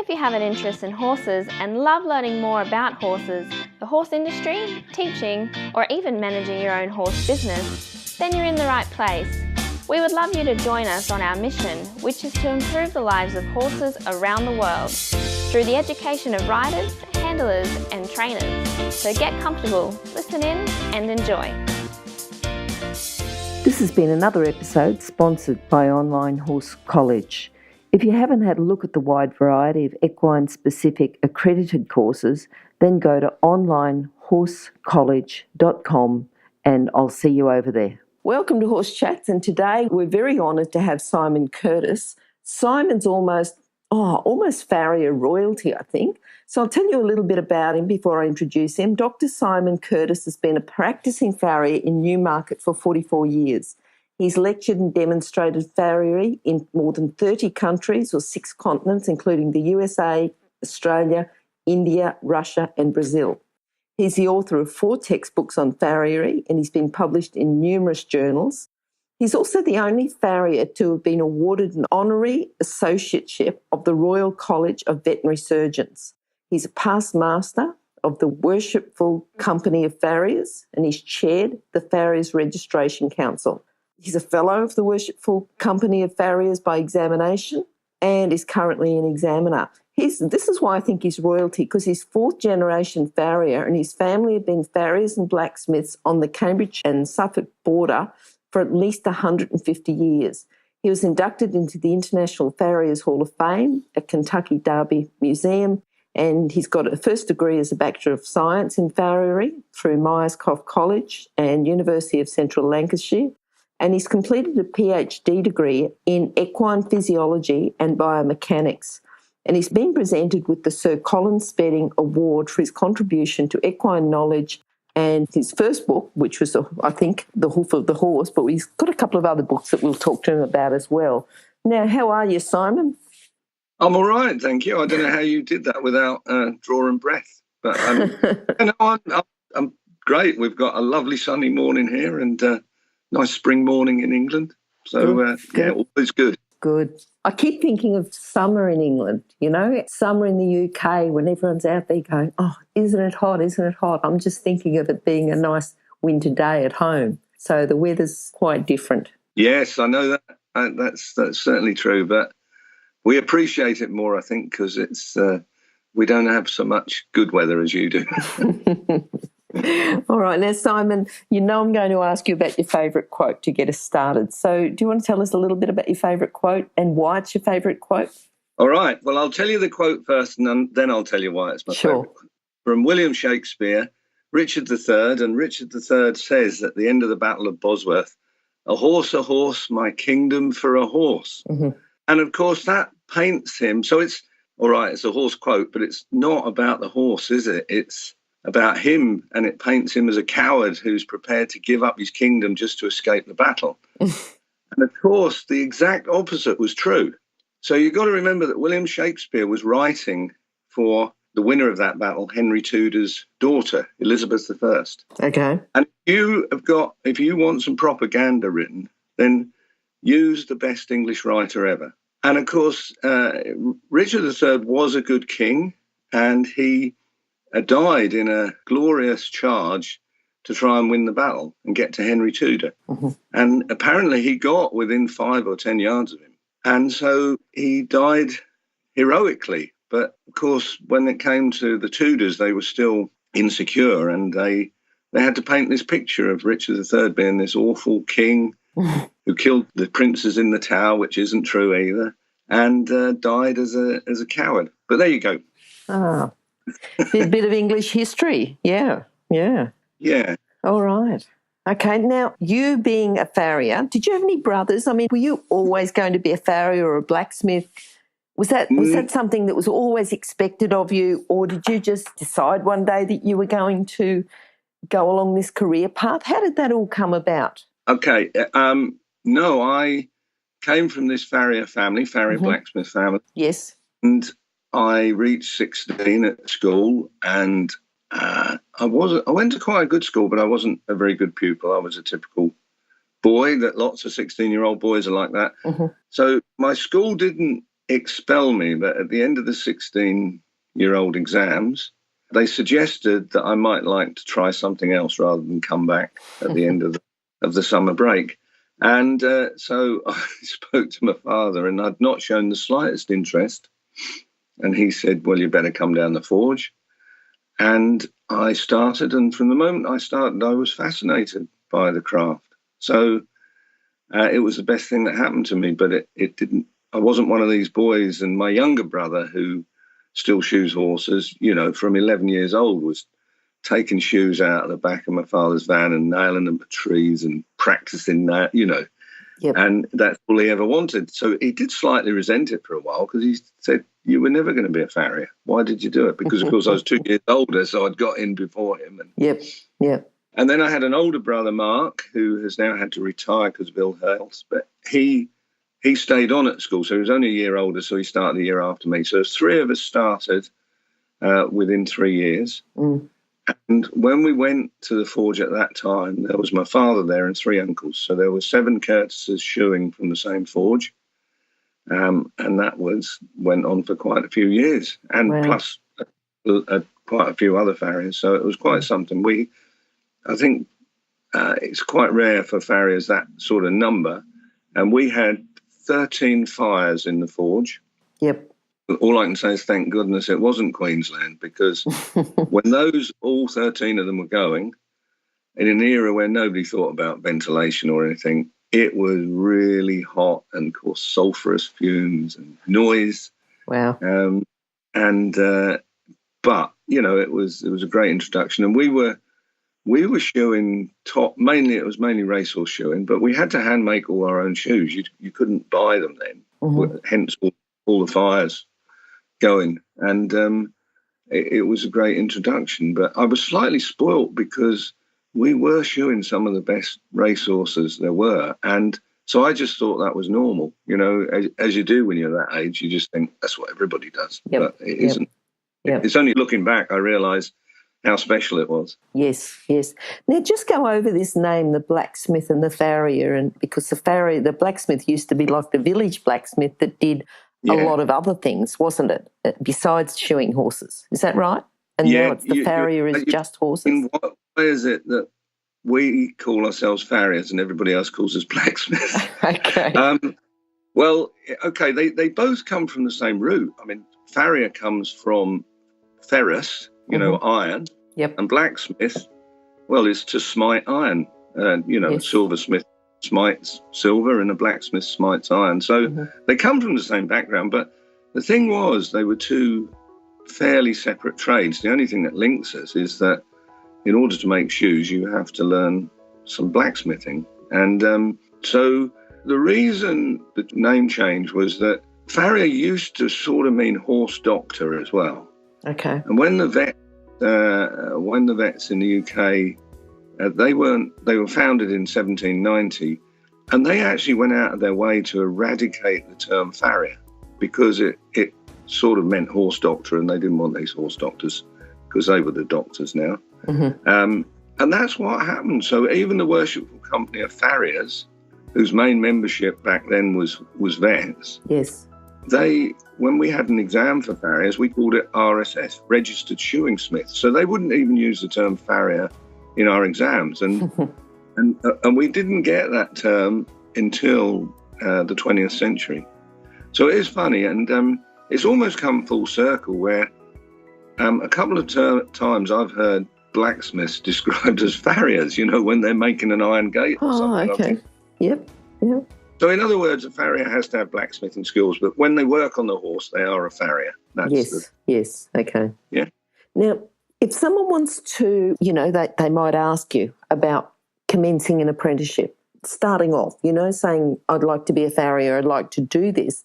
If you have an interest in horses and love learning more about horses, the horse industry, teaching, or even managing your own horse business, then you're in the right place. We would love you to join us on our mission, which is to improve the lives of horses around the world through the education of riders, handlers, and trainers. So get comfortable, listen in, and enjoy. This has been another episode sponsored by Online Horse College. If you haven't had a look at the wide variety of equine-specific accredited courses, then go to onlinehorsecollege.com and I'll see you over there. Welcome to Horse Chats, and today we're very honoured to have Simon Curtis. Simon's almost farrier royalty, I think. So I'll tell you a little bit about him before I introduce him. Dr. Simon Curtis has been a practising farrier in Newmarket for 44 years. He's lectured and demonstrated farriery in more than 30 countries or 6 continents, including the USA, Australia, India, Russia and Brazil. He's the author of 4 textbooks on farriery and he's been published in numerous journals. He's also the only farrier to have been awarded an honorary associateship of the Royal College of Veterinary Surgeons. He's a past master of the Worshipful Company of Farriers and he's chaired the Farriers Registration Council. He's a fellow of the Worshipful Company of Farriers by examination and is currently an examiner. This is why I think he's royalty, because he's 4th generation farrier and his family have been farriers and blacksmiths on the Cambridge and Suffolk border for at least 150 years. He was inducted into the International Farriers Hall of Fame at Kentucky Derby Museum, and he's got a first degree as a Bachelor of Science in Farriery through Myerscough College and University of Central Lancashire. And he's completed a PhD degree in equine physiology and biomechanics. And he's been presented with the Sir Colin Spedding Award for his contribution to equine knowledge and his first book, which was, I think, The Hoof of the Horse, but he's got a couple of other books that we'll talk to him about as well. Now, how are you, Simon? I'm all right, thank you. I don't know how you did that without drawing breath. But I'm great. We've got a lovely sunny morning here and nice spring morning in England. So, all is good. Good. I keep thinking of summer in England, summer in the UK when everyone's out there going, oh, isn't it hot, isn't it hot? I'm just thinking of it being a nice winter day at home. So the weather's quite different. Yes, I know that. That's certainly true. But we appreciate it more, I think, because it's we don't have so much good weather as you do. All right. Now, Simon, I'm going to ask you about your favourite quote to get us started. So do you want to tell us a little bit about your favourite quote and why it's your favourite quote? All right. Well, I'll tell you the quote first and then I'll tell you why it's my favourite quote. From William Shakespeare, Richard III, and Richard III says at the end of the Battle of Bosworth, a horse, my kingdom for a horse. Mm-hmm. And, of course, that paints him. So it's, all right, it's a horse quote, but it's not about the horse, is it? It's about him, and it paints him as a coward who's prepared to give up his kingdom just to escape the battle. And, of course, the exact opposite was true. So you've got to remember that William Shakespeare was writing for the winner of that battle, Henry Tudor's daughter, Elizabeth I. Okay. And if you want some propaganda written, then use the best English writer ever. And, of course, Richard III was a good king, and he died in a glorious charge to try and win the battle and get to Henry Tudor. Mm-hmm. And apparently he got within 5 or 10 yards of him. And so he died heroically. But, of course, when it came to the Tudors, they were still insecure, and they had to paint this picture of Richard III being this awful king who killed the princes in the Tower, which isn't true either, and died as a coward. But there you go. Ah. A bit of English history. Yeah. All right. Okay, now, you being a farrier, did you have any brothers? I mean, were you always going to be a farrier or a blacksmith? Was that something that was always expected of you, or did you just decide one day that you were going to go along this career path? How did that all come about? Okay, no, I came from this farrier blacksmith family. Yes. And I reached 16 at school, and I went to quite a good school, but I wasn't a very good pupil. I was a typical boy that lots of 16-year-old boys are like that. Mm-hmm. So my school didn't expel me, but at the end of the 16-year-old exams, they suggested that I might like to try something else rather than come back at the end of the summer break. And so I spoke to my father, and I'd not shown the slightest interest. And he said, well, you better come down the forge. And I started, and from the moment I started, I was fascinated by the craft. So it was the best thing that happened to me, but it didn't. I wasn't one of these boys, and my younger brother, who still shoes horses, from 11 years old, was taking shoes out of the back of my father's van and nailing them to trees and practicing that, Yep. And that's all he ever wanted. So he did slightly resent it for a while, because he said, you were never going to be a farrier. Why did you do it? Because, of course, I was 2 years older, so I'd got in before him. Yep. And then I had an older brother, Mark, who has now had to retire because of ill health, but he stayed on at school. So he was only a year older, so he started a year after me. So 3 of us started within 3 years. Mm. And when we went to the forge at that time, there was my father there and 3 uncles. So there were 7 Curtises shoeing from the same forge. And that went on for quite a few years, and Wow. plus quite a few other farriers. So it was quite something. I think it's quite rare for farriers, that sort of number. And we had 13 fires in the forge. Yep. All I can say is thank goodness it wasn't Queensland, because when all 13 of them were going, in an era where nobody thought about ventilation or anything, it was really hot and caused sulphurous fumes and noise. Wow. But it was a great introduction, and we were shoeing top. It was mainly racehorse shoeing, but we had to hand make all our own shoes. You couldn't buy them then. Mm-hmm. Hence all the fires going, and it was a great introduction. But I was slightly spoilt, because we were shoeing some of the best racehorses there were, and so I just thought that was normal. As you do when you're that age, you just think that's what everybody does. Yep. But it isn't. Yep. It's only looking back I realised how special it was. Yes. Now, just go over this name, the blacksmith and the farrier, and because the blacksmith used to be like the village blacksmith that did a lot of other things, wasn't it? Besides shoeing horses, is that right? And now it's the farrier is just horses. In what way is it that we call ourselves farriers and everybody else calls us blacksmiths? Okay. They both come from the same root. I mean, farrier comes from ferrous, iron. Yep. And blacksmith, is to smite iron. A silversmith smites silver and a blacksmith smites iron. So they come from the same background, but the thing was they were 2 fairly separate trades. The only thing that links us is that in order to make shoes, you have to learn some blacksmithing. And so the reason the name change was that farrier used to sort of mean horse doctor as well. Okay. And when the vets in the UK, they were founded in 1790, and they actually went out of their way to eradicate the term farrier, because it sort of meant horse doctor, and they didn't want these horse doctors because they were the doctors now. Mm-hmm. And that's what happened. So even the Worshipful Company of Farriers, whose main membership back then was vets, yes, when we had an exam for farriers, we called it RSS, Registered Shoeing Smith. So they wouldn't even use the term farrier in our exams. And we didn't get that term until the 20th century. So it is funny, and it's almost come full circle, where a couple of times I've heard blacksmiths described as farriers, when they're making an iron gate or something. Oh, okay. Yep. So in other words, a farrier has to have blacksmithing skills, but when they work on the horse, they are a farrier. Yes. Okay. Yeah. Now, if someone wants to, they might ask you about commencing an apprenticeship, starting off, saying, I'd like to be a farrier, I'd like to do this.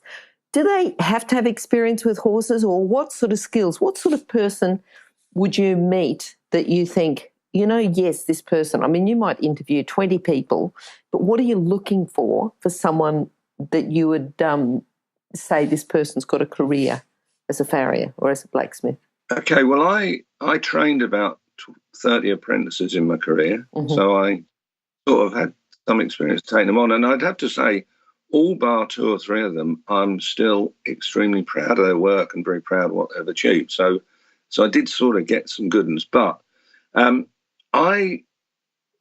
Do they have to have experience with horses, or what sort of skills, what sort of person would you meet that you think, yes, this person, I mean, you might interview 20 people, but what are you looking for someone that you would say this person's got a career as a farrier or as a blacksmith? Okay, well, I trained about 30 apprentices in my career, so I sort of had some experience taking them on. And I'd have to say all bar 2 or 3 of them, I'm still extremely proud of their work and very proud of what they've achieved. So I did sort of get some good ones. But I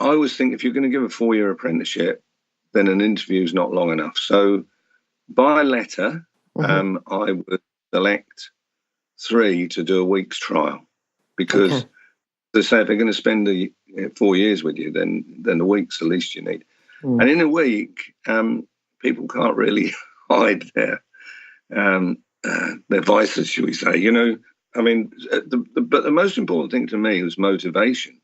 always think if you're going to give a 4-year apprenticeship, then an interview is not long enough. So by letter, I would select 3 to do a week's trial, because they say if they're going to spend 4 years with you, then the week's the least you need. And in a week, people can't really hide their vices, shall we say? You know, I mean, but the most important thing to me was motivation,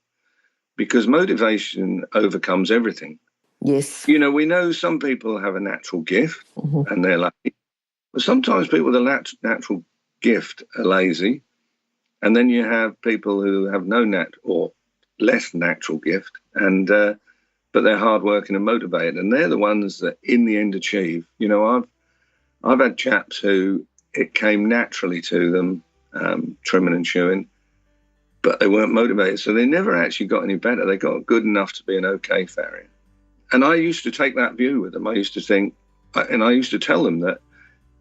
because motivation overcomes everything. Yes. You know, we know some people have a natural gift and they're lucky, but sometimes people with a natural gift are lazy, and then you have people who have no or less natural gift, and but they're hardworking and motivated, and they're the ones that in the end achieve. You know, I've had chaps who it came naturally to them, trimming and shoeing, but they weren't motivated, so they never actually got any better. They got good enough to be an okay farrier. And I used to take that view with them. I used to think, and I used to tell them that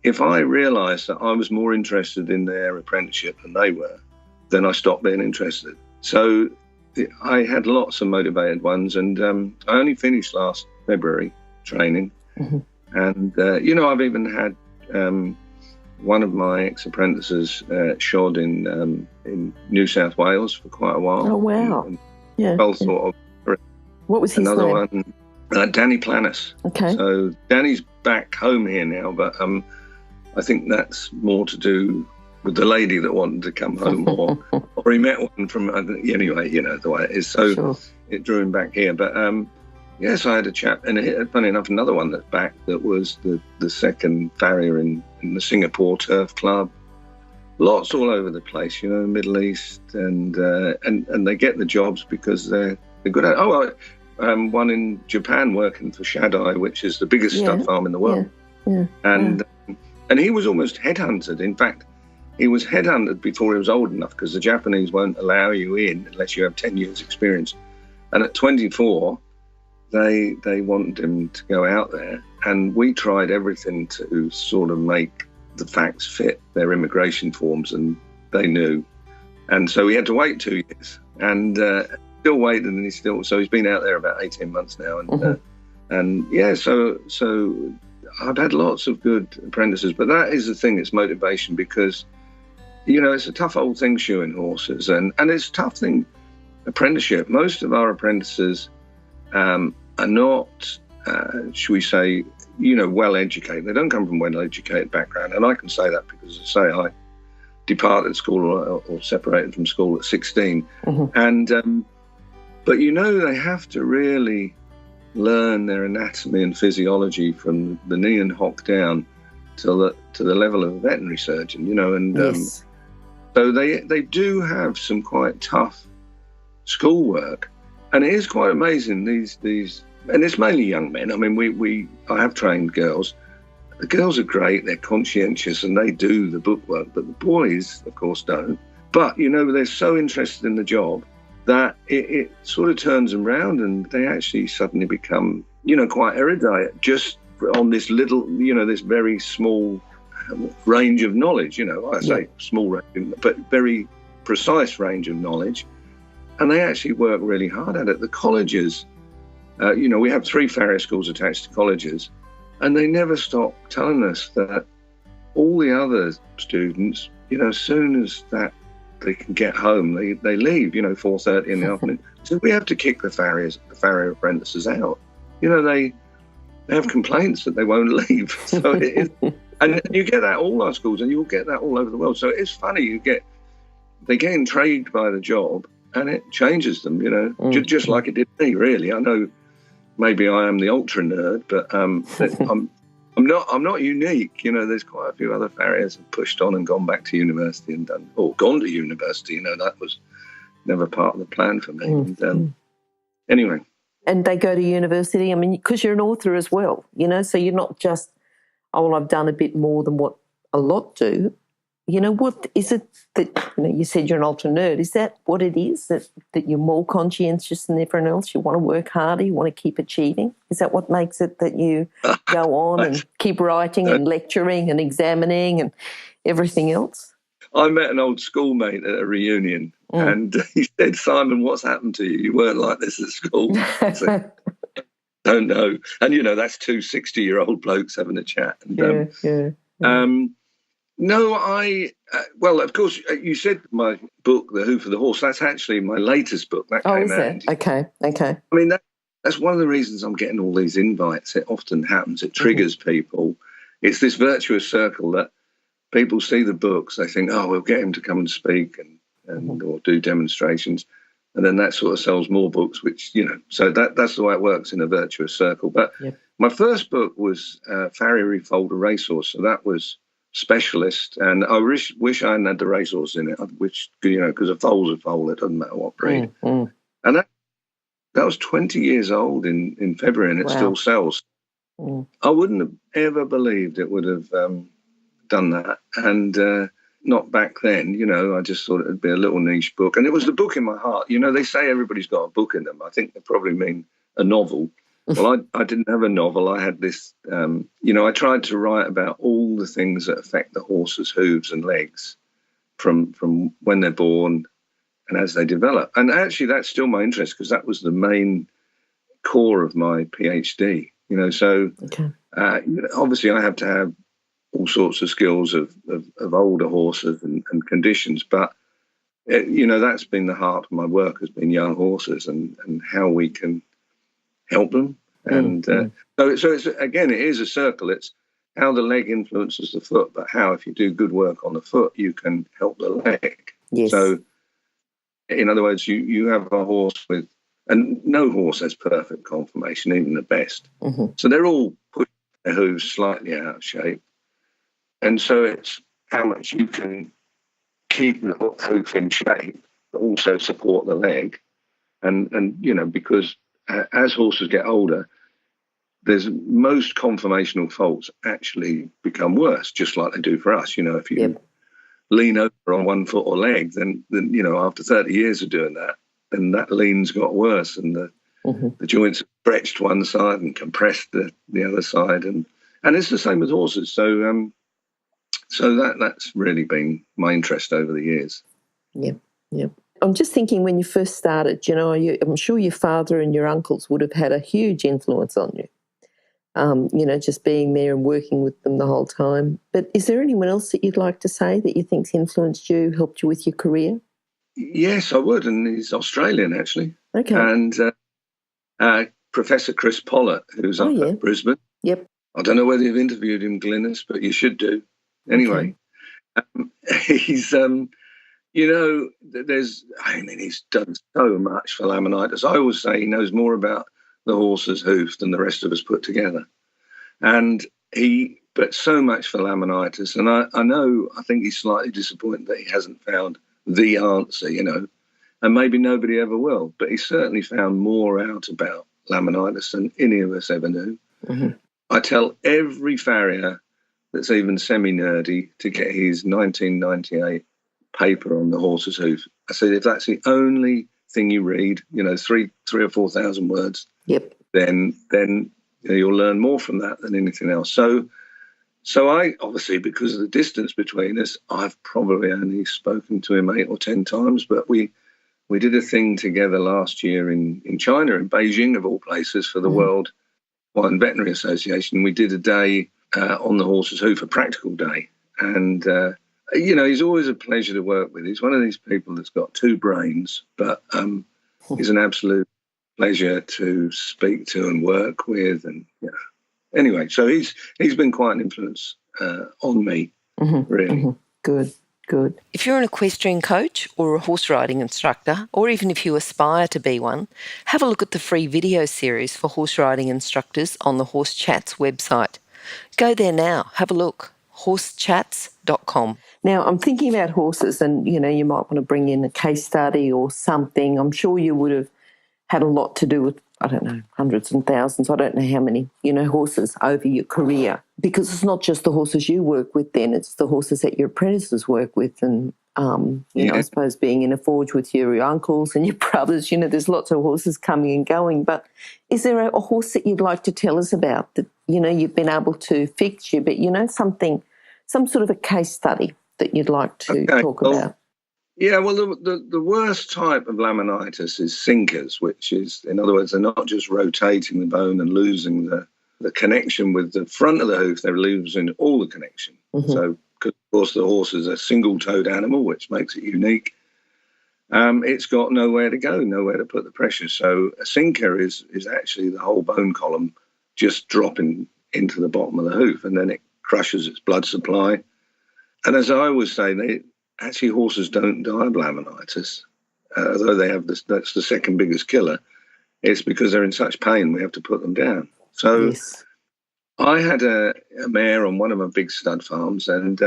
if I realised that I was more interested in their apprenticeship than they were, then I stopped being interested. So I had lots of motivated ones, and I only finished last February training. And, you know, I've even had one of my ex-apprentices shod in New South Wales for quite a while. Oh, wow. Sort of. What was his another name? one? Danny Planis. Okay. So Danny's back home here now, but I think that's more to do with the lady that wanted to come home, or he met one from, anyway, you know, the way it is. So it drew him back here. But yes, I had a chap, and funny enough, another one that's back that was the second farrier in the Singapore Turf Club. Lots all over the place, you know, Middle East, and they get the jobs because they're good at it. One in Japan working for Shaddai, which is the biggest stud farm in the world. And he was almost headhunted. In fact, he was headhunted before he was old enough, because the Japanese won't allow you in unless you have 10 years experience. And at 24, they wanted him to go out there. And we tried everything to sort of make the facts fit their immigration forms, and they knew. And so he had to wait 2 years, and still waited, and so he's been out there about 18 months now. And so I've had lots of good apprentices, but that is the thing, it's motivation, because, you know, it's a tough old thing shoeing horses, and it's a tough thing, apprenticeship. Most of our apprentices are not, should we say, you know, well educated. They don't come from well educated background, and I can say that because, as I say, I departed school or separated from school at 16, and but you know, they have to really learn their anatomy and physiology from the knee and hock down to the level of a veterinary surgeon, you know, and so they do have some quite tough schoolwork, and it is quite amazing. These and it's mainly young men. I mean, I have trained girls. The girls are great, they're conscientious, and they do the bookwork, but the boys, of course, don't. But, you know, they're so interested in the job that it sort of turns them round, and they actually suddenly become, you know, quite erudite just on this little, you know, this very small range of knowledge. You know, I say small range, but very precise range of knowledge. And they actually work really hard at it. The colleges, you know, we have 3 farrier schools attached to colleges, and they never stop telling us that all the other students, you know, as soon as that they can get home, they leave, you know, 4:30 in the afternoon. So we have to kick the farrier apprentices out. You know, they have complaints that they won't leave. So it is, and you get that all our schools, and you'll get that all over the world. So it's funny, they get intrigued by the job, and it changes them, you know, just like it did me, really. I know maybe I am the ultra nerd, but I'm not unique. You know, there's quite a few other farriers who've pushed on and gone back to university and gone to university. You know, that was never part of the plan for me. And, anyway. And they go to university, I mean, because you're an author as well, you know, so you're not just, oh, well, I've done a bit more than what a lot do. what is it that, you said you're an ultra nerd. Is that what it is, that you're more conscientious than everyone else? You want to work harder, you want to keep achieving? Is that what makes it that you go on and keep writing and lecturing and examining and everything else? I met an old schoolmate at a reunion and he said, "Simon, what's happened to you? You weren't like this at school." I said, "Don't know." And, that's two 60-year-old blokes having a chat. And, no, well, of course, you said my book, The Hoof of the Horse, that's actually my latest book. That came out. Okay. I mean, that's one of the reasons I'm getting all these invites. It often happens. It triggers people. It's this virtuous circle that people see the books, they think, oh, we'll get him to come and speak and or do demonstrations. And then that sort of sells more books, which, so that's the way it works in a virtuous circle. But my first book was Farrier Refoaled a Racehorse. So that was specialist. And I wish I hadn't had the racehorse in it, which, because a foal's a foal, it doesn't matter what breed. And that was 20 years old in February, and it still sells. I wouldn't have ever believed it would have done that. And not back then, I just thought it would be a little niche book. And it was the book in my heart. They say everybody's got a book in them. I think they probably mean a novel. Well, I didn't have a novel. I had this, I tried to write about all the things that affect the horse's hooves and legs from when they're born and as they develop. And actually, that's still my interest because that was the main core of my PhD. So obviously I have to have all sorts of skills of older horses and conditions. But, that's been the heart of my work, has been young horses and how we can help them. And so it's, again, it is a circle. It's how the leg influences the foot, but how, if you do good work on the foot, you can help the leg. Yes. So, in other words, you have a horse with, and no horse has perfect conformation, even the best. So they're all pushing their hooves slightly out of shape. And so it's how much you can keep the hoof in shape, but also support the leg. And because as horses get older, there's most conformational faults actually become worse, just like they do for us. If you lean over on one foot or leg, then after 30 years of doing that, then that lean's got worse, and the joints are stretched one side and compressed the other side, and it's the same with horses. So that's really been my interest over the years. Yeah. I'm just thinking, when you first started, I'm sure your father and your uncles would have had a huge influence on you. Just being there and working with them the whole time. But is there anyone else that you'd like to say that you think's influenced you, helped you with your career? Yes, I would, and he's Australian, actually. Okay. And Professor Chris Pollitt, who's up at Brisbane. Yep. I don't know whether you've interviewed him, Glenys, but you should do. Anyway, he's, he's done so much for laminitis. I always say he knows more about the horse's hoof than the rest of us put together. But so much for laminitis. And I think he's slightly disappointed that he hasn't found the answer, and maybe nobody ever will. But he certainly found more out about laminitis than any of us ever knew. I tell every farrier that's even semi-nerdy to get his 1998 paper on the horse's hoof. I said, if that's the only thing you read, 3,000 or 4,000 words, then you'll learn more from that than anything else. So I, obviously, because of the distance between us, I've probably only spoken to him 8 or 10 times, but we did a thing together last year in China, in Beijing, of all places, for the World Wine Veterinary Association. We did a day on the horse's hoof, a practical day. And, he's always a pleasure to work with. He's one of these people that's got two brains, but he's an absolute pleasure to speak to and work with. And, anyway, so he's been quite an influence on me, really. Good. If you're an equestrian coach or a horse riding instructor, or even if you aspire to be one, have a look at the free video series for horse riding instructors on the Horse Chats website. Go there now, have a look, horsechats.com. Now, I'm thinking about horses, and, you might want to bring in a case study or something. I'm sure you would have had a lot to do with I don't know, hundreds and thousands, I don't know how many, horses over your career. Because it's not just the horses you work with then, it's the horses that your apprentices work with. And, I suppose being in a forge with your uncles and your brothers, there's lots of horses coming and going. But is there a horse that you'd like to tell us about that, you've been able to fix you, but, some sort of a case study that you'd like to talk about? Yeah, well, the worst type of laminitis is sinkers, which is, in other words, they're not just rotating the bone and losing the connection with the front of the hoof, they're losing all the connection. Mm-hmm. So, because of course the horse is a single-toed animal, which makes it unique, it's got nowhere to go, nowhere to put the pressure. So a sinker is actually the whole bone column just dropping into the bottom of the hoof, and then it crushes its blood supply. And as I always say, actually, horses don't die of laminitis, although that's the second biggest killer. It's because they're in such pain, we have to put them down. So yes. I had a mare on one of my big stud farms, and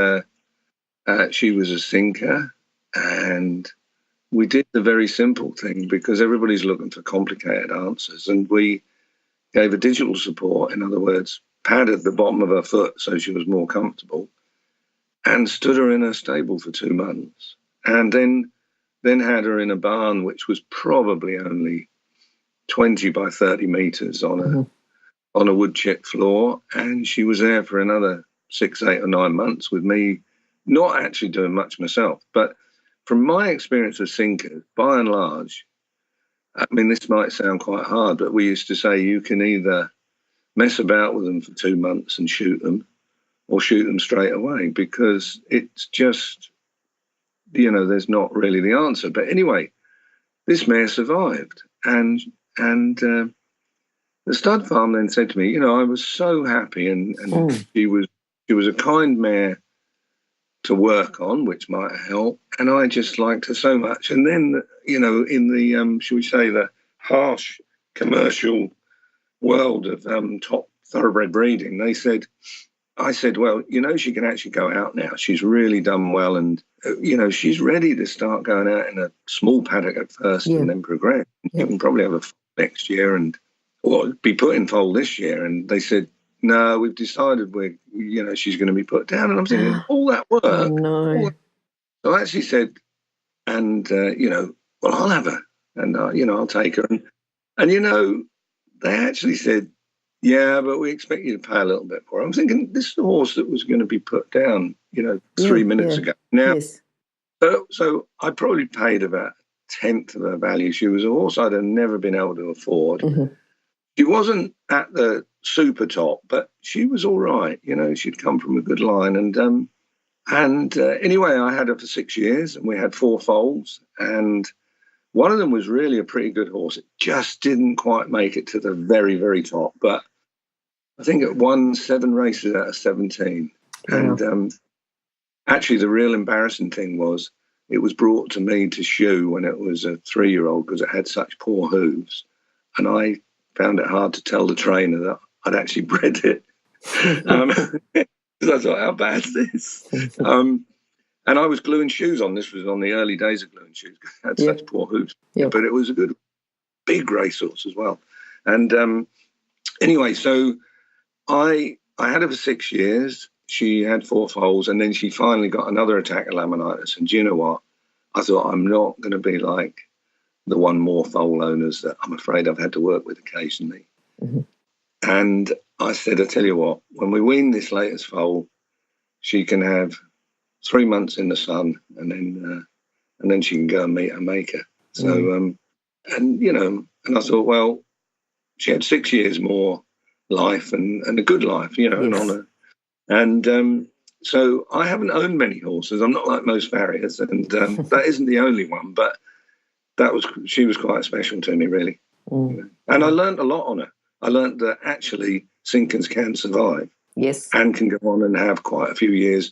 she was a sinker, and we did the very simple thing because everybody's looking for complicated answers, and we gave her digital support. In other words, padded the bottom of her foot so she was more comfortable, and stood her in a stable for 2 months, and then had her in a barn which was probably only 20 by 30 meters on a wood chip floor, and she was there for another 6, 8 or 9 months with me, not actually doing much myself. But from my experience with sinkers, by and large, I mean, this might sound quite hard, but we used to say you can either mess about with them for 2 months and shoot them, or shoot them straight away, because it's just, there's not really the answer. But anyway, this mare survived, and the stud farm then said to me, I was so happy, and she was a kind mare to work on, which might help, and I just liked her so much. And then, in the shall we say, the harsh commercial world of top thoroughbred breeding, I said, well, she can actually go out now. She's really done well, and, she's ready to start going out in a small paddock at first and then progress. You can probably have a foal next year or be put in foal this year. And they said, no, we've decided she's going to be put down. And I'm thinking, all that work. Oh, no. So I actually said, and, well, I'll have her, and, I'll take her. And they actually said, yeah, but we expect you to pay a little bit for it. I'm thinking, this is the horse that was going to be put down, 3 minutes ago. Now, so I probably paid about 1/10 of her value. She was a horse I'd have never been able to afford. Mm-hmm. She wasn't at the super top, but she was all right. She'd come from a good line. And anyway, I had her for 6 years, and we had 4 foals. And one of them was really a pretty good horse. It just didn't quite make it to the very, very top. But I think it won 7 races out of 17. Yeah. And actually, the real embarrassing thing was it was brought to me to shoe when it was a 3-year-old because it had such poor hooves. And I found it hard to tell the trainer that I'd actually bred it. Because I thought, how bad is this? And I was gluing shoes on. This was on the early days of gluing shoes. It had such poor hooves. Yeah. But it was a good, big racehorse as well. And anyway, so I had her for 6 years. She had 4 foals, and then she finally got another attack of laminitis. And do you know what? I thought, I'm not going to be like the one more foal owners that I'm afraid I've had to work with occasionally. Mm-hmm. And I said, I tell you what, when we wean this latest foal, she can have 3 months in the sun, and then she can go and meet her maker. So, and I thought, well, she had 6 years more life and a good life, and on her. And so I haven't owned many horses. I'm not like most farriers, and that isn't the only one, but she was quite special to me, really. And I learned a lot on her. I learned that actually sinkers can survive, and can go on and have quite a few years.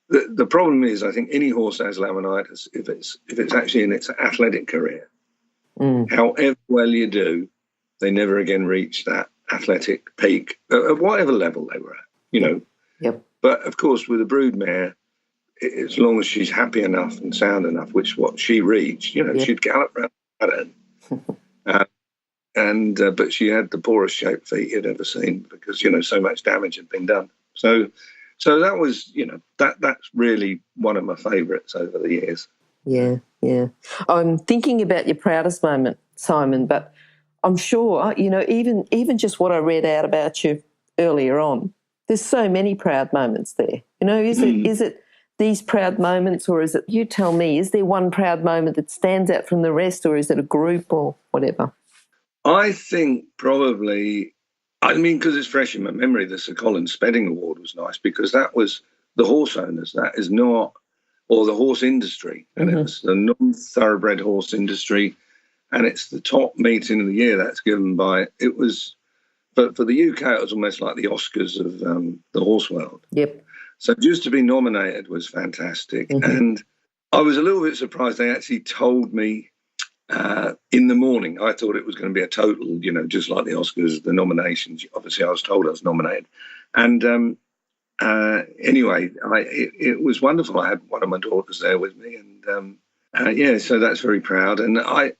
The problem is, I think any horse that has laminitis, if it's actually in its athletic career, however well you do, they never again reach that athletic peak at whatever level they were at, But of course, with a brood mare, as long as she's happy enough and sound enough, which is what she reached, she'd gallop around the paddock. but she had the poorest shaped feet you'd ever seen because, so much damage had been done. So that was, that's really one of my favourites over the years. Yeah, yeah. I'm thinking about your proudest moment, Simon, but I'm sure, even just what I read out about you earlier on, there's so many proud moments there. Is it these proud moments, or is it, you tell me, is there one proud moment that stands out from the rest, or is it a group or whatever? I think probably, because it's fresh in my memory, the Sir Colin Spedding Award was nice because that was the horse owners. That is not, or the horse industry. And it was the non-thoroughbred horse industry. And it's the top meeting of the year that's given by, it was, but for the UK, it was almost like the Oscars of the horse world. Yep. So just to be nominated was fantastic. And I was a little bit surprised they actually told me in the morning. I thought it was going to be a total, just like the Oscars, the nominations. Obviously, I was told I was nominated. And anyway, it was wonderful. I had one of my daughters there with me. And so that's very proud. And I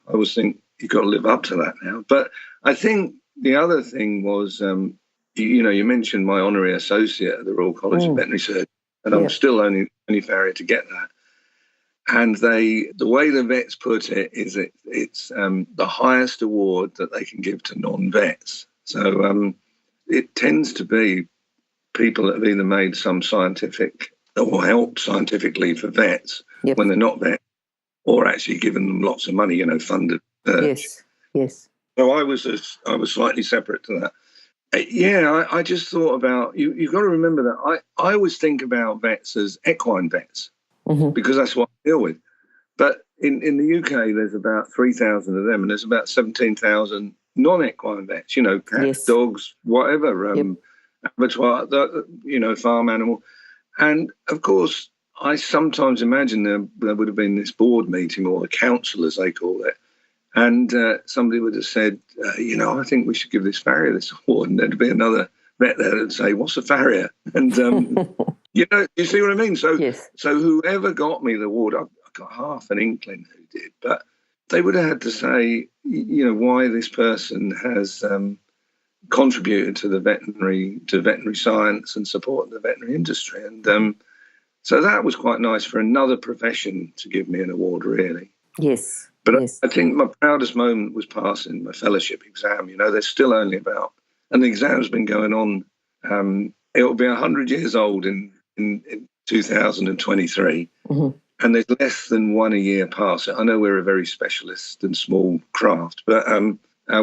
always think you've got to live up to that now. But I think the other thing was, you mentioned my honorary associate at the Royal College of Veterinary Surgeons, and I'm still only farrier to get that. And the way the vets put it is it's the highest award that they can give to non-vets. So it tends to be people that have either made some scientific or helped scientifically for vets when they're not vets, or actually given them lots of money, funded research. Yes. So I was slightly separate to that. I just thought about, you've got to remember that I always think about vets as equine vets because that's what I deal with. But in the UK, there's about 3,000 of them, and there's about 17,000 non-equine vets, cats, dogs, whatever, abattoir, farm animal. And, of course, I sometimes imagine there would have been this board meeting, or the council, as they call it, and somebody would have said, I think we should give this farrier this award. And there'd be another vet there that would say, what's a farrier? And, you see what I mean? So whoever got me the award, I got half an inkling who did, but they would have had to say, why this person has contributed to veterinary science and supporting the veterinary industry. And so that was quite nice for another profession to give me an award, really. Yes. But I think my proudest moment was passing my fellowship exam. There's still only about, and the exam's been going on, it'll be 100 years old in 2023, and there's less than one a year pass it. I know we're a very specialist and small craft, but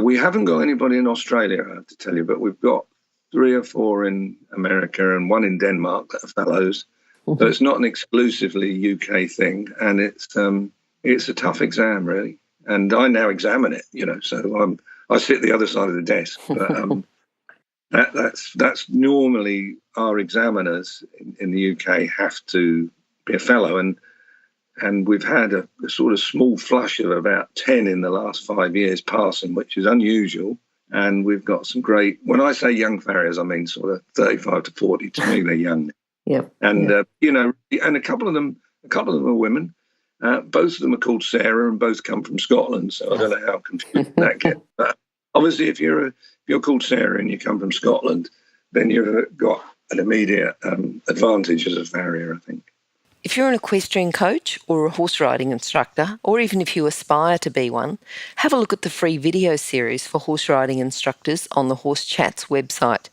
we haven't got anybody in Australia, I have to tell you, but we've got 3 or 4 in America and 1 in Denmark that are fellows. So it's not an exclusively UK thing, and it's a tough exam, really. And I now examine it, so I sit the other side of the desk. But that's normally our examiners in the UK have to be a fellow. And we've had a sort of small flush of about 10 in the last 5 years passing, which is unusual. And we've got some great, when I say young farriers, I mean sort of 35 to 40. To me, they're young. And a couple of them are women. Both of them are called Sarah, and both come from Scotland. So I don't know how confusing that gets. But obviously, if you're called Sarah and you come from Scotland, then you've got an immediate advantage as a farrier, I think. If you're an equestrian coach or a horse riding instructor, or even if you aspire to be one, have a look at the free video series for horse riding instructors on the Horse Chats website.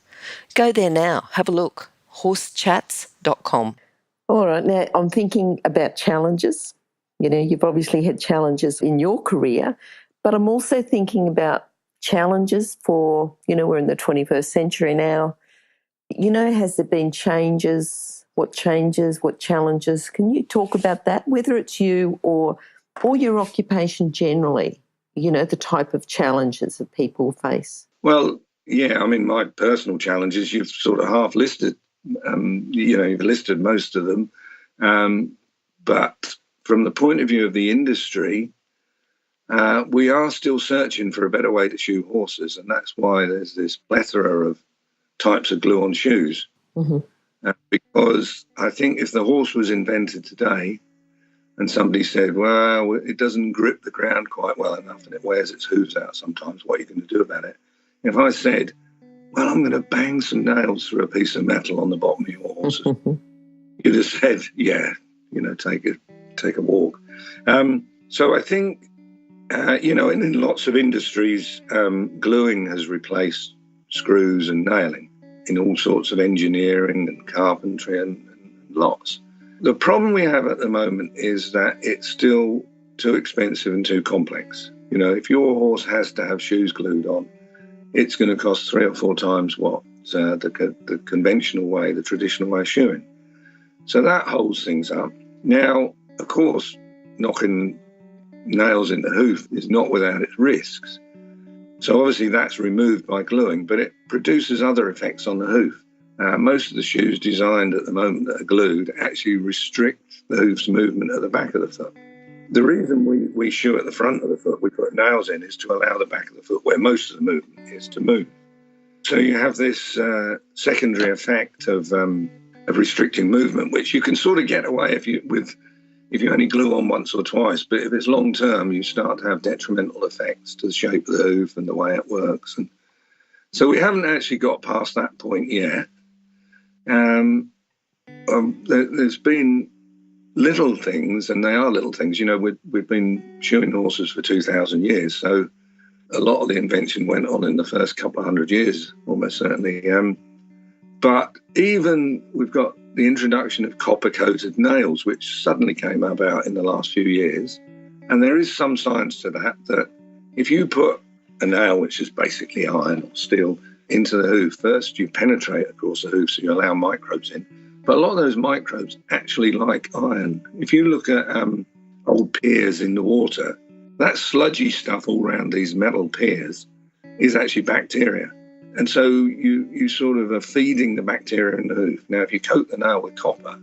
Go there now, have a look, horsechats.com. All right, now I'm thinking about challenges. You've obviously had challenges in your career, but I'm also thinking about challenges for, we're in the 21st century now. Has there been changes? What challenges? Can you talk about that, whether it's you or your occupation generally, the type of challenges that people face? Well, my personal challenges, you've sort of half listed. You've listed most of them. But from the point of view of the industry, we are still searching for a better way to shoe horses. And that's why there's this plethora of types of glue-on shoes. Because I think if the horse was invented today, and somebody said, well, it doesn't grip the ground quite well enough and it wears its hooves out sometimes. What are you going to do about it? If I said, well, I'm going to bang some nails through a piece of metal on the bottom of your horses, you'd have said, yeah, take a walk. So I think, in lots of industries, gluing has replaced screws and nailing in all sorts of engineering and carpentry and lots. The problem we have at the moment is that it's still too expensive and too complex. If your horse has to have shoes glued on, it's going to cost 3 or 4 times what the conventional way, the traditional way of shoeing. So that holds things up. Now, of course, knocking nails in the hoof is not without its risks. So obviously that's removed by gluing, but it produces other effects on the hoof. Most of the shoes designed at the moment that are glued actually restrict the hoof's movement at the back of the foot. The reason we shoe at the front of the foot, we put nails in, is to allow the back of the foot, where most of the movement is, to move. So you have this secondary effect of restricting movement, which you can sort of get away if you only glue on once or twice. But if it's long term, you start to have detrimental effects to the shape of the hoof and the way it works. And so we haven't actually got past that point yet. There's been little things, and they are little things. We've been shoeing horses for 2,000 years, so a lot of the invention went on in the first couple of hundred years, almost certainly. But even we've got the introduction of copper-coated nails, which suddenly came about in the last few years. And there is some science to that if you put a nail, which is basically iron or steel, into the hoof, first you penetrate across the hoof, so you allow microbes in. But a lot of those microbes actually like iron. If you look at old piers in the water, that sludgy stuff all around these metal piers is actually bacteria. And so you sort of are feeding the bacteria in the hoof. Now, if you coat the nail with copper,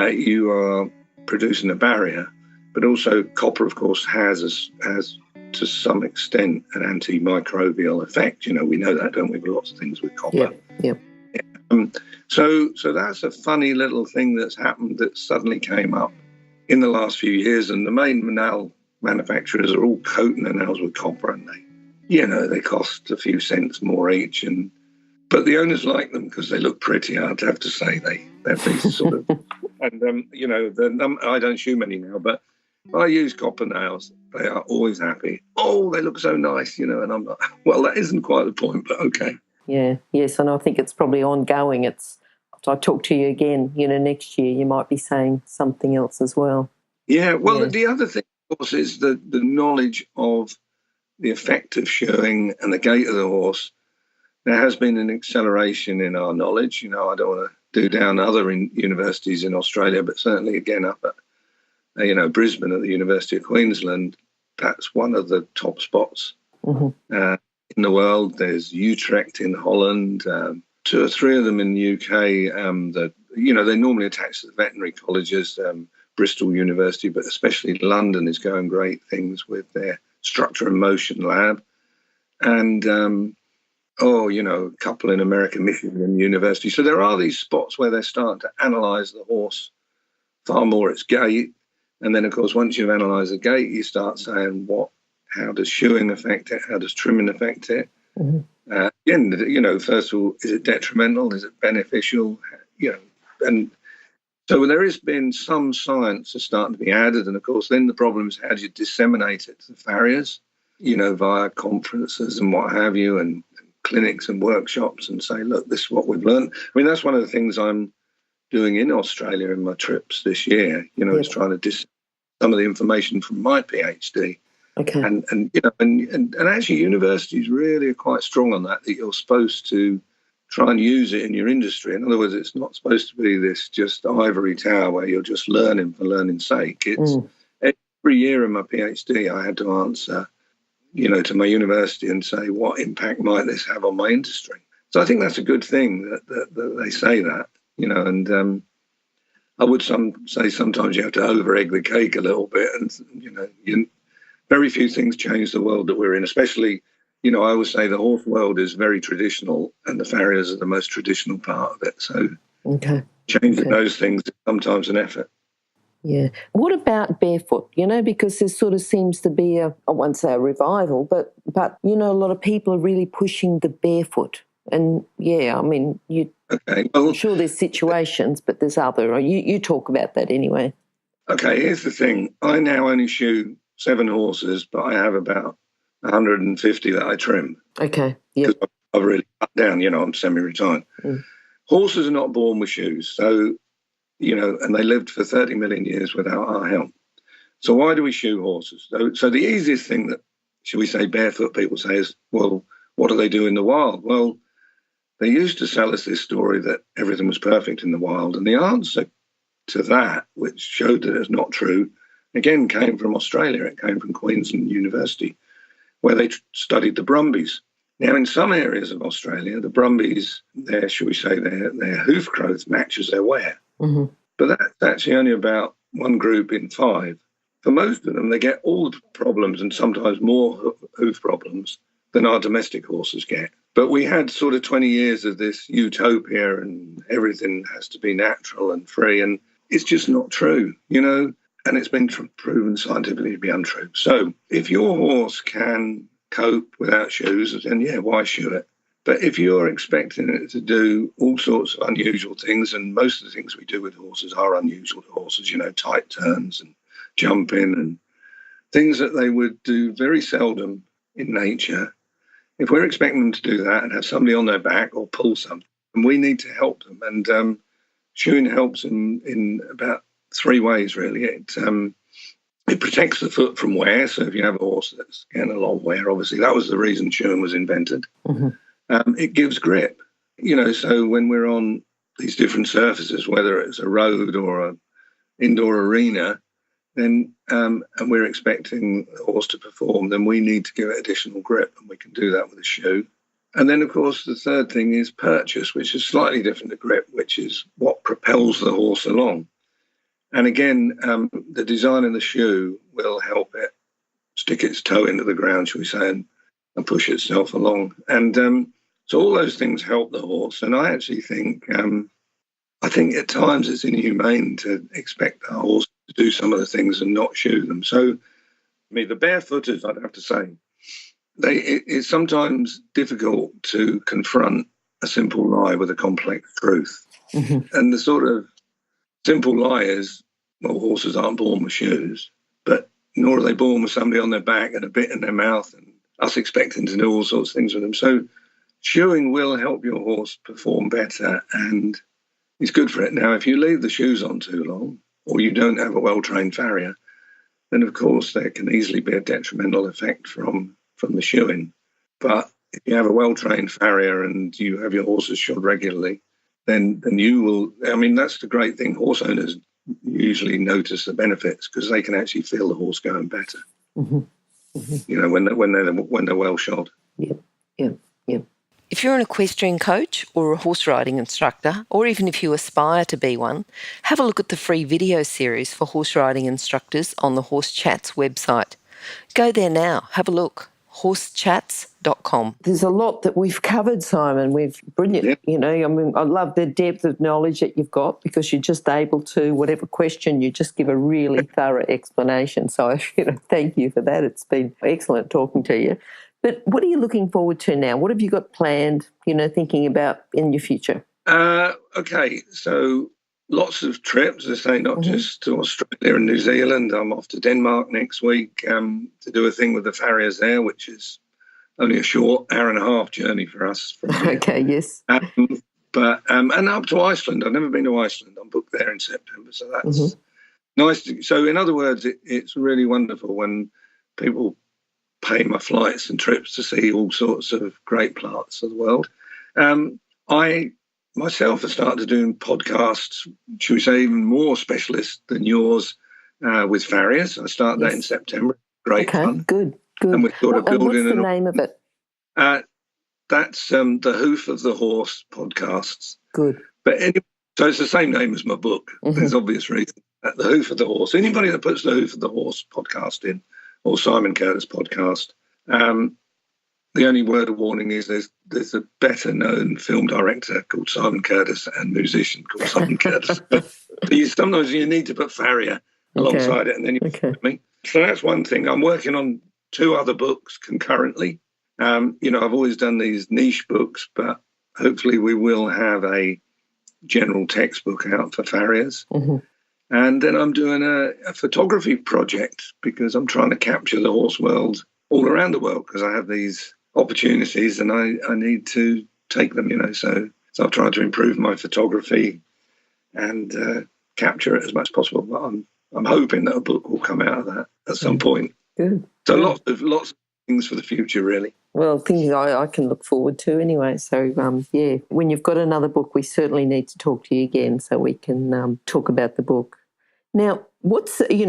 you are producing a barrier. But also copper, of course, has to some extent an antimicrobial effect. We know that, don't we, with lots of things with copper. Yeah. So that's a funny little thing that's happened that suddenly came up in the last few years. And the main nail manufacturers are all coating their nails with copper, and they cost a few cents more each. But the owners like them because they look pretty. I'd have to say they're these sort of. And I don't shoe many now, but I use copper nails. They are always happy. Oh, they look so nice, and I'm like, well, that isn't quite the point, but okay. Yeah, yes, and I think it's probably ongoing. I talk to you again, next year you might be saying something else as well. Yeah, well, The other thing, of course, is the knowledge of the effect of shoeing and the gait of the horse. There has been an acceleration in our knowledge. I don't want to do down other universities in Australia, but certainly again up at Brisbane at the University of Queensland, that's one of the top spots in the world. There's Utrecht in Holland, 2 or 3 of them in the UK. They're normally attached to the veterinary colleges, Bristol University, but especially London is going great things with their structure and motion lab. And, a couple in America, Michigan University. So there are these spots where they're starting to analyse the horse far more its gait. And then, of course, once you've analysed the gait, you start saying, how does shoeing affect it? How does trimming affect it? Again, first of all, is it detrimental? Is it beneficial? And so there has been some science that's starting to be added. And, of course, then the problem is how do you disseminate it to the farriers, via conferences and what have you, and clinics and workshops, and say, look, this is what we've learned. I mean, that's one of the things I'm doing in Australia in my trips this year, is trying to some of the information from my PhD. Okay. And actually universities really are quite strong on that you're supposed to try and use it in your industry. In other words, it's not supposed to be this just ivory tower where you're just learning for learning's sake. It's every year in my PhD I had to answer, to my university and say, what impact might this have on my industry? So I think that's a good thing that they say that. And I would say sometimes you have to over-egg the cake a little bit, and very few things change the world that we're in. Especially, I always say the horse world is very traditional, and the farriers are the most traditional part of it. So, changing those things is sometimes an effort. Yeah. What about barefoot? Because there sort of seems to be I won't say a revival, but a lot of people are really pushing the barefoot. And yeah, I mean, Okay, well, I'm sure there's situations, but there's other. You talk about that anyway. okay, here's the thing. I now only shoe 7 horses, but I have about 150 that I trim. Okay, yeah. Because I've really cut down, I'm semi-retired. Mm. Horses are not born with shoes, so, and they lived for 30 million years without our help. So why do we shoe horses? So the easiest thing that, should we say, barefoot people say is, well, what do they do in the wild? Well, they used to sell us this story that everything was perfect in the wild, and the answer to that, which showed that it's not true, again came from Australia. It came from Queensland University, where they studied the brumbies. Now, in some areas of Australia, the brumbies, their hoof growth matches their wear. Mm-hmm. But that's actually only about one group in 5. For most of them, they get all the problems and sometimes more hoof problems than our domestic horses get. But we had sort of 20 years of this utopia and everything has to be natural and free. And it's just not true, and it's been proven scientifically to be untrue. So if your horse can cope without shoes, then yeah, why shoe it? But if you're expecting it to do all sorts of unusual things, and most of the things we do with horses are unusual to horses, tight turns and jumping and things that they would do very seldom in nature, if we're expecting them to do that and have somebody on their back or pull something, we need to help them. And shoeing helps in about 3 ways, really. It protects the foot from wear. So if you have a horse that's getting a lot of wear, obviously that was the reason shoeing was invented. Mm-hmm. It gives grip, so when we're on these different surfaces, whether it's a road or an indoor arena, then and we're expecting the horse to perform, then we need to give it additional grip, and we can do that with a shoe. And then, of course, the third thing is purchase, which is slightly different to grip, which is what propels the horse along. And again, the design of the shoe will help it stick its toe into the ground, shall we say, and push itself along. And so all those things help the horse. And I actually think, at times it's inhumane to expect the horse to do some of the things and not shoe them. So, the barefooters, I'd have to say, it's sometimes difficult to confront a simple lie with a complex truth. Mm-hmm. And the sort of simple lie is, well, horses aren't born with shoes, but nor are they born with somebody on their back and a bit in their mouth and us expecting to do all sorts of things with them. So shoeing will help your horse perform better and it's good for it. Now, if you leave the shoes on too long or you don't have a well-trained farrier, then, of course, there can easily be a detrimental effect from the shoeing. But if you have a well-trained farrier and you have your horses shod regularly, then you will, that's the great thing. Horse owners usually notice the benefits because they can actually feel the horse going better. Mm-hmm. Mm-hmm. When they're well shod. Yep. If you're an equestrian coach or a horse riding instructor, or even if you aspire to be one, have a look at the free video series for horse riding instructors on the Horse Chats website. Go there now, have a look, horsechats.com. There's a lot that we've covered, Simon. Brilliant. Yeah. I love the depth of knowledge that you've got because you're just able to, whatever question, you just give a really thorough explanation. So, thank you for that. It's been excellent talking to you. But what are you looking forward to now? What have you got planned, thinking about in your future? Okay, so lots of trips, as I say, not just to Australia and New Zealand. I'm off to Denmark next week to do a thing with the farriers there, which is only a short hour-and-a-half journey for us. From here. Okay, yes. And up to Iceland. I've never been to Iceland. I'm booked there in September, so that's nice. So in other words, it's really wonderful when people pay my flights and trips to see all sorts of great parts of the world. I myself have started doing podcasts, should we say, even more specialist than yours with farriers. I start that in September. Great fun. Good. And we're sort of building. What's the name of it? That's the Hoof of the Horse podcasts. Good. But anyway, so it's the same name as my book. There's obvious reason. The Hoof of the Horse. Anybody that puts the Hoof of the Horse podcast in, or Simon Curtis podcast, the only word of warning is there's a better known film director called Simon Curtis and musician called Simon Curtis. Sometimes you need to put farrier alongside it, and then you with me. So that's one thing. I'm working on 2 other books concurrently. I've always done these niche books, but hopefully we will have a general textbook out for farriers. Mm-hmm. And then I'm doing a photography project because I'm trying to capture the horse world all around the world because I have these opportunities and I need to take them, So I've tried to improve my photography and capture it as much as possible. But I'm hoping that a book will come out of that at some point. Good. So lots of things for the future, really. Well, things I can look forward to anyway. So, when you've got another book, we certainly need to talk to you again so we can talk about the book. Now, if you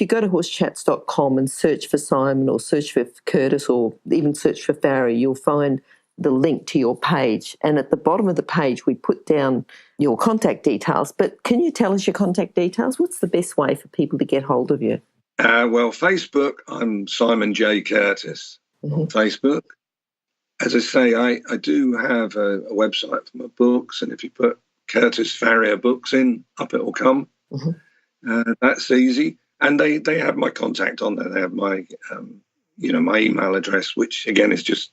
go to horsechats.com and search for Simon or search for Curtis or even search for Farrier, you'll find the link to your page. And at the bottom of the page, we put down your contact details. But can you tell us your contact details? What's the best way for people to get hold of you? Facebook, I'm Simon J. Curtis on Facebook. As I say, I do have a website for my books, and if you put Curtis Farrier Books in, up it will come. Mm-hmm. That's easy. And they have my contact on there. They have my, my email address, which, again, is just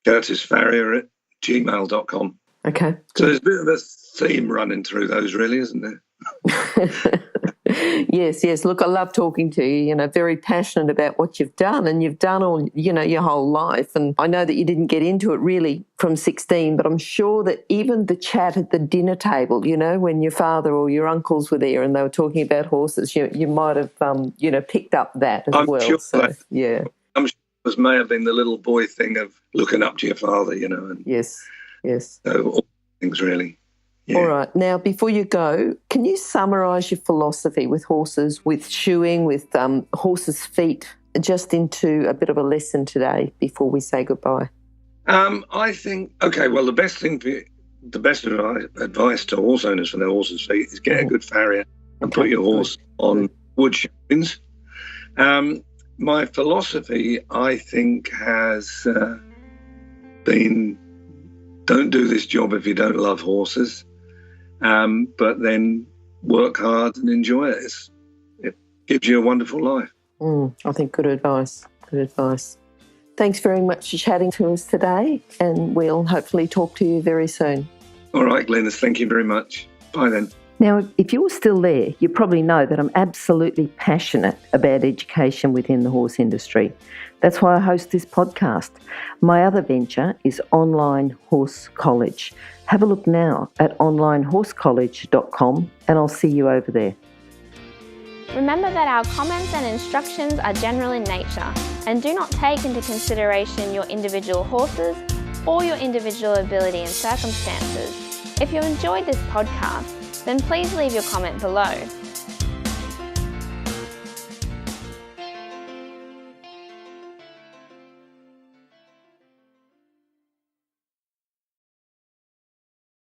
curtisfarrier@gmail.com. Okay. Good. So there's a bit of a theme running through those, really, isn't there? Yes. Look, I love talking to you, very passionate about what you've done, and you've done all, your whole life. And I know that you didn't get into it really from 16, but I'm sure that even the chat at the dinner table, when your father or your uncles were there and they were talking about horses, you might have, picked up that as well. Sure so, yeah. I'm sure this may have been the little boy thing of looking up to your father, And yes. So all things really. Yeah. All right. Now, before you go, can you summarise your philosophy with horses, with shoeing, with horses' feet, just into a bit of a lesson today before we say goodbye? I think, the best advice to horse owners for their horses' feet is get a good farrier and put your horse on wood shoeings. My philosophy, I think, has been don't do this job if you don't love horses. But then work hard and enjoy it. It gives you a wonderful life. I think good advice. Thanks very much for chatting to us today, and we'll hopefully talk to you very soon. All right, Glenys, thank you very much. Bye then. Now, if you're still there, you probably know that I'm absolutely passionate about education within the horse industry. That's why I host this podcast. My other venture is Online Horse College. Have a look now at onlinehorsecollege.com and I'll see you over there. Remember that our comments and instructions are general in nature and do not take into consideration your individual horses or your individual ability and circumstances. If you enjoyed this podcast, then please leave your comment below.